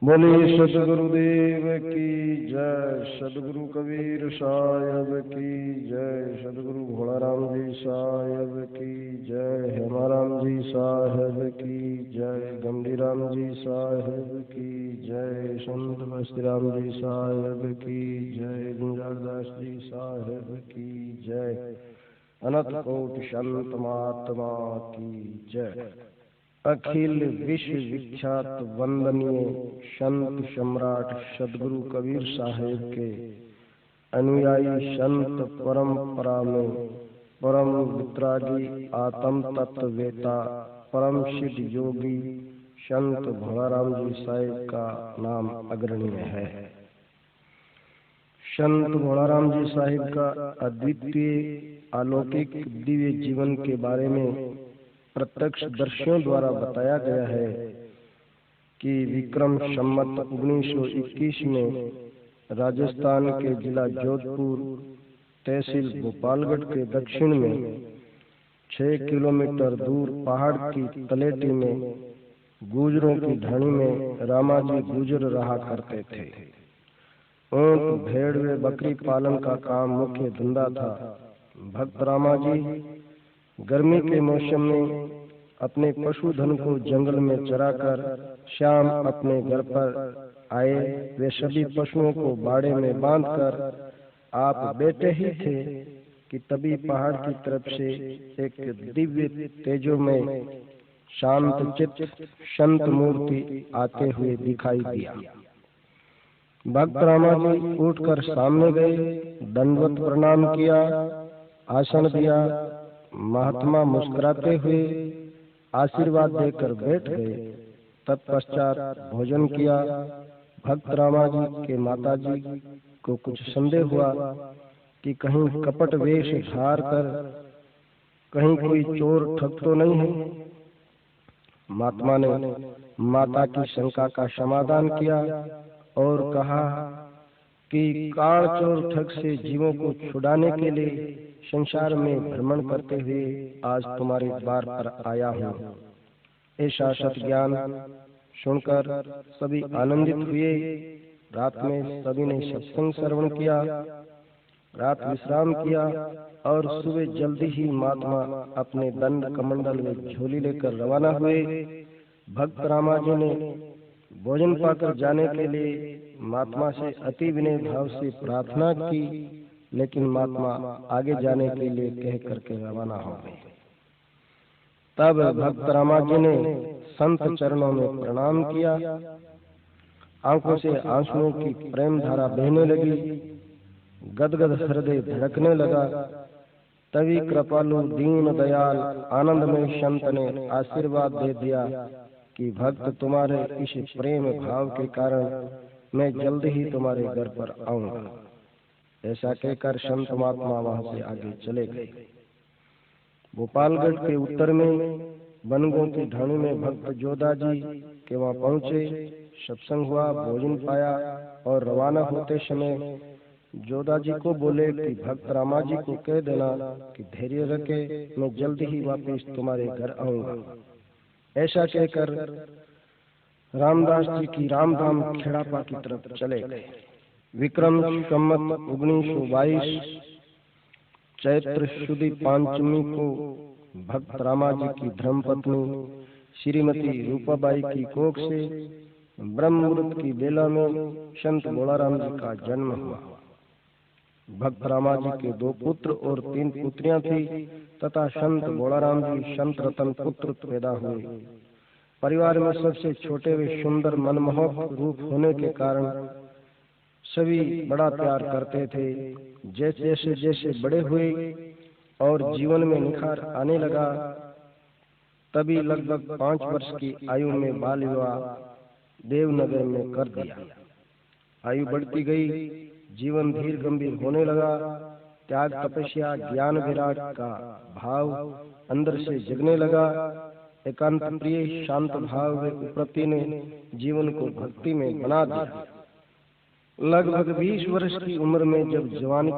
बोलिए सदगुरुदेव की जय। सदगुरु कबीर साहब की जय। सदगुरु भोलाराम जी साहब की जय। हेमाराम जी साहब की जय। गंभीराम जी साहब की जय। संत बस्तीराम जी साहब की जय। गुंजारदास जी साहब की जय। अनंत कोटि संत महात्मा की जय। अखिल विश्व विख्यात वंदनीय संत सम्राट सदगुरु कबीर साहेब के अनुयायी संत परंपरा में परम वितरागी आत्म तत्ववेता परम सिद्ध योगी संत भोलाराम जी साहेब का नाम अग्रणीय है। संत भोलाराम जी साहिब का अद्वितीय अलौकिक दिव्य जीवन के बारे में प्रत्यक्ष दर्शियों द्वारा बताया गया है कि विक्रम संवत 1921 में राजस्थान के जिला जोधपुर तहसील गोपालगढ़ के दक्षिण में 6 किलोमीटर दूर पहाड़ की तलेटी में गुजरों की ढाणी में रामाजी गुजर रहा करते थे। ऊंट भेड़ व बकरी पालन का काम मुख्य धंधा था। भक्त रामाजी गर्मी के मौसम में अपने पशुधन को जंगल में चराकर शाम अपने घर पर आए। वे सभी पशुओं को बाड़े में बांधकर आप बैठे ही थे कि तभी पहाड़ की तरफ से एक दिव्य तेजोमय शांत चित्त संत मूर्ति आते हुए दिखाई दिया। भक्त रामाजी उठकर सामने गए, दंडवत प्रणाम किया, आसन दिया। महात्मा मुस्कुराते हुए आशीर्वाद देकर बैठ गए। तत्पश्चात भोजन किया। भक्त रामाजी के माताजी को कुछ संदेह हुआ कि कहीं कपट वेश धार कर कहीं कोई चोर ठग तो नहीं है। महात्मा ने माता की शंका का समाधान किया और कहा कि काल चोर ठग से जीवों को छुड़ाने के लिए संसार में भ्रमण करते हुए आज तुम्हारे द्वार पर आया हूँ। ऐसा सत ज्ञान सुनकर सभी आनंदित हुए। रात में सभी ने सत्संग श्रवण किया, रात विश्राम किया और सुबह जल्दी ही महात्मा अपने दंड कमंडल में झोली लेकर रवाना हुए। भक्त रामाजी ने भोजन पाकर जाने के लिए महात्मा से अति विनय भाव से प्रार्थना की, लेकिन महात्मा आगे जाने के लिए कह करके रवाना हो गए। तब भक्त रामाजी ने संत चरणों में प्रणाम किया। आंखों से आंसुओं की प्रेम धारा बहने लगी, गदगद हृदय धड़कने लगा। तभी कृपालु दीन दयाल आनंदमय संत ने आशीर्वाद दे दिया कि भक्त तुम्हारे इस प्रेम भाव के कारण मैं जल्द ही तुम्हारे घर पर आऊंगा। ऐसा कहकर संत महात्मा वहां से आगे चले गए। गोपालगढ़ के उत्तर में बनगों की ढाणी में भक्त जोधा जी के वहां पहुंचे। सत्संग हुआ, भोजन पाया और रवाना होते समय जोधा जी को बोले कि भक्त रामाजी को कह देना कि धैर्य रखे, मैं जल्द ही वापस तुम्हारे घर आऊंगा। ऐसा कहकर रामदास जी की रामधाम खेड़ापा की तरफ चले गए। विक्रम संवत 1922 चैत्र शुदी पंचमी को भक्त रामाजी की धर्मपत्नी श्रीमती रूपाबाई की कोख से ब्रह्म मुहूर्त की बेला में संत भोलाराम जी का जन्म हुआ। भक्त रामाजी के 2 पुत्र और 3 पुत्रियां थी तथा संत भोलाराम जी संत रतन पुत्र पैदा हुए। परिवार में सबसे छोटे व सुंदर मनमोहक रूप होने के कारण सभी बड़ा प्यार करते थे। जैसे जैसे बड़े हुए और जीवन में निखार आने लगा, तभी लगभग 5 वर्ष की आयु में बाल विवाह देवनगर में कर दिया। आयु बढ़ती गई, जीवन धीर गंभीर होने लगा। त्याग, तपस्या, ज्ञान विराट का भाव अंदर से जगने लगा। एकांत प्रिय शांत भाव व उपरति ने जीवन को भक्ति में बना दिया। लगभग 20 वर्ष की उम्र में जब जवानी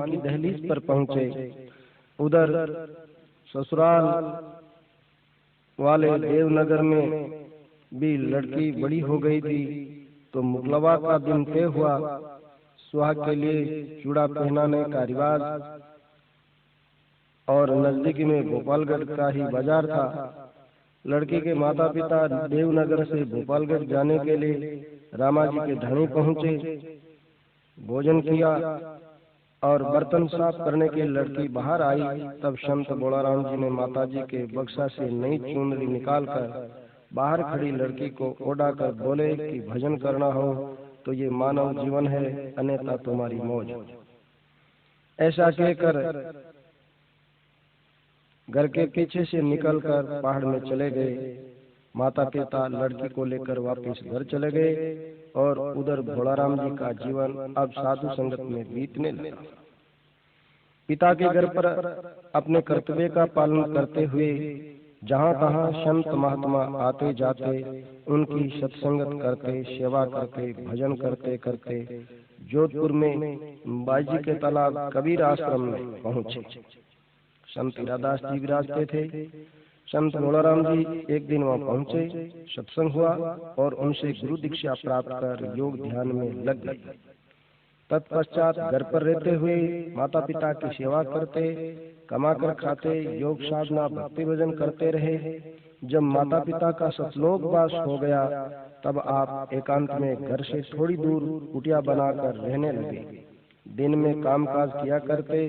की दहलीज पर पहुंचे, उधर ससुराल वाले देवनगर में भी लड़की बड़ी हो गई थी, तो मुकलवा का दिन तय हुआ। सुहाग के लिए चूड़ा पहनाने का रिवाज, और नजदीकी में गोपालगढ़ का ही बाजार था। लड़की के माता पिता देवनगर से गोपालगढ़ जाने के लिए रामाजी के धनी पहुंचे। भोजन किया और बर्तन साफ करने के लड़की बाहर आई। तब संत बोलाराम जी ने माताजी के बक्सा से नई चुनरी निकालकर बाहर खड़ी लड़की को ओढ़ा कर बोले कि भजन करना हो तो ये मानव जीवन है, अन्यथा तुम्हारी मौज। ऐसा कहकर घर के पीछे से निकलकर पहाड़ में चले गए। माता पिता लड़की को लेकर वापस घर चले गए और उधर भोलाराम जी का जीवन अब साधु संगत में बीतने लगा। पिता के घर पर अपने कर्तव्य का पालन करते हुए जहाँ तहाँ संत महात्मा आते जाते उनकी सत्संगत करते, सेवा करते, भजन करते करते जोधपुर में बाजी के तालाब कबीर आश्रम में पहुंचे। संत हीरादास जी विराजते थे। संत बोलाराम जी एक दिन वहां पहुंचे, सत्संग हुआ और उनसे गुरु दीक्षा प्राप्त कर योग ध्यान में लग गए। तत्पश्चात घर पर रहते हुए माता पिता की सेवा करते, कमाकर खाते, योग साधना भक्ति भजन करते रहे। जब माता पिता का सतलोक वास हो गया तब आप एकांत में घर से थोड़ी दूर कुटिया बनाकर रहने लगे। दिन में कामकाज किया करते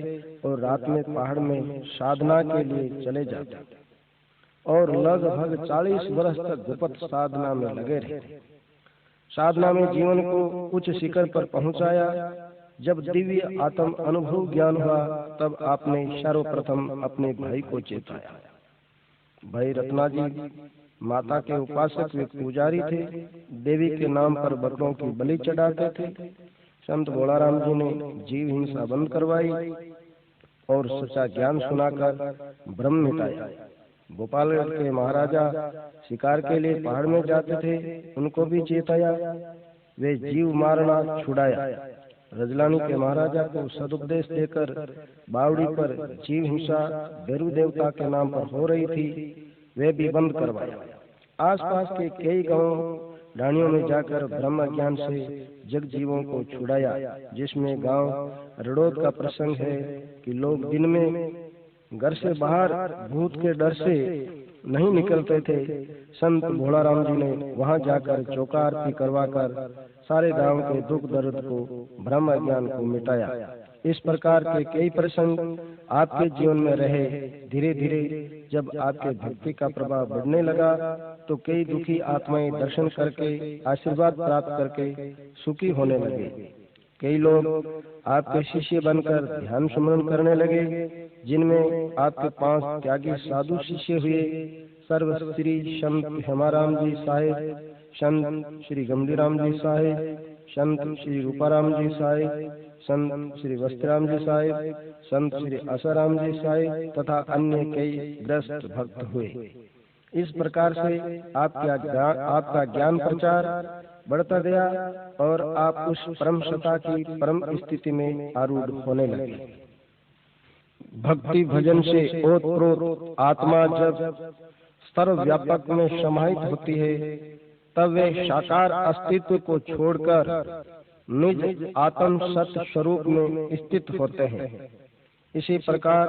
और रात में पहाड़ में साधना के लिए चले जाते और लगभग 40 वर्ष तक गुप्त साधना में लगे रहे। साधना में जीवन को उच्च शिखर पर पहुंचाया। जब दिव्य आत्म अनुभव ज्ञान हुआ तब आपने सर्वप्रथम अपने भाई को चेताया। भाई रत्ना जी माता के उपासक वे पुजारी थे, देवी के नाम पर बकरों की बलि चढ़ाते थे। संत बोलाराम जी ने जीव हिंसा बंद करवाई और सच्चा ज्ञान सुनाकर भ्रम मिटाया। गोपालगढ़ के महाराजा शिकार के लिए पहाड़ में जाते थे, उनको भी चेताया। वे जीव मारना छुड़ाया। रजलानी के महाराजा को सदुपदेश देकर बावड़ी पर जीव हिंसा भैरू देवता के नाम पर हो रही थी, वे भी बंद करवाया। आसपास के कई गांव ढाणियों में जाकर ब्रह्म ज्ञान से जग जीवों को छुड़ाया, जिसमें गांव रड़ोद का प्रसंग है कि लोग दिन में घर से बाहर भूत के डर से नहीं निकलते थे। संत भोलाराम जी ने वहां जाकर चौका आरती करवाकर सारे गांव के दुख दर्द को, ब्रह्म ज्ञान को मिटाया। इस प्रकार के कई प्रसंग आपके जीवन में रहे। धीरे धीरे जब आपके भक्ति का प्रभाव बढ़ने लगा तो कई दुखी आत्माएं दर्शन करके आशीर्वाद प्राप्त करके सुखी होने लगे। कई लोग आपके शिष्य बनकर ध्यान सुमरन करने लगे, जिनमें आपके 5 त्यागी साधु शिष्य हुए। सर्वश्री संत हेमाराम जी साहेब, संत श्री गंभीराम जी साहेब, संत श्री रूपाराम जी साहेब, संत श्री वस्त्राम जी साहेब, संत श्री आसाराम जी साहेब तथा अन्य कई ग्रस्त भक्त हुए। इस प्रकार से आपका ज्ञान प्रचार बढ़ता गया और आप उस परम सत्ता की परम स्थिति में आरूढ़ होने लगे। भक्ति भजन से ओतप्रोत आत्मा जब सर्वव्यापक में समाहित होती है तब वे साकार अस्तित्व को छोड़कर निज आत्म सत्य स्वरूप में स्थित होते हैं। इसी प्रकार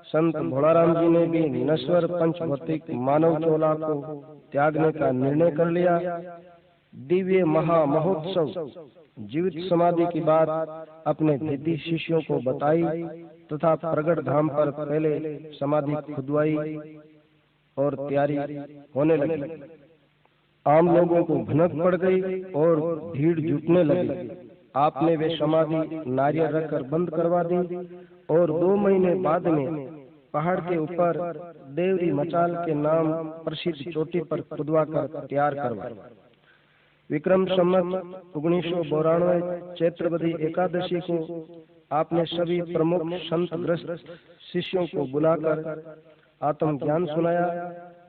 संत भोलाराम जी ने भी नश्वर पंचभौतिक मानव चोला को त्यागने का निर्णय कर लिया। दिव्य महा महोत्सव जीवित समाधि की बात अपने दीदी शिष्यों को बताई तथा प्रगट धाम पर पहले समाधि खुदवाई और तैयारी होने लगी। आम लोगों को भनक पड़ गई और भीड़ जुटने लगी। आपने वे समाधि नारियल रखकर बंद करवा दी और 2 महीने बाद में पहाड़ के ऊपर देवरी मचाल के नाम प्रसिद्ध चोटी पर खुदवा कर तैयार करवाया। विक्रम संवत 1992 चैत्रवदी एकादशी को आपने सभी प्रमुख संत ग्रस्त शिष्यों को बुलाकर आत्म ज्ञान सुनाया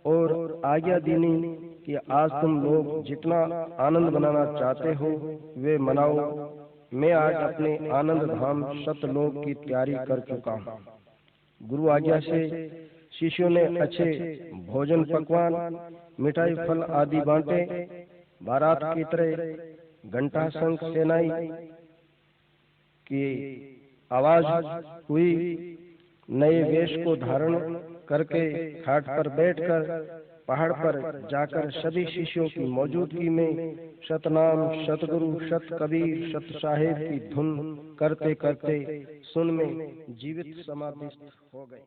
और आज्ञा दीनी कि आज तुम लोग जितना आनंद मनाना चाहते हो वे मनाओ। मैं आज अपने आनंद धाम सतलोक की तैयारी कर चुका हूँ। गुरु आज्ञा से शिष्यों ने अच्छे भोजन पकवान मिठाई फल आदि बांटे। बारात की तरह घंटा शंख सेनाई की आवाज हुई। नए वेश को धारण करके घाट पर बैठकर पहाड़ पर जाकर सभी शिष्यों की मौजूदगी में सतनाम सतगुरु सत कबीर सत साहेब की धुन करते करते सुन में जीवित समाधिस्थ हो गए।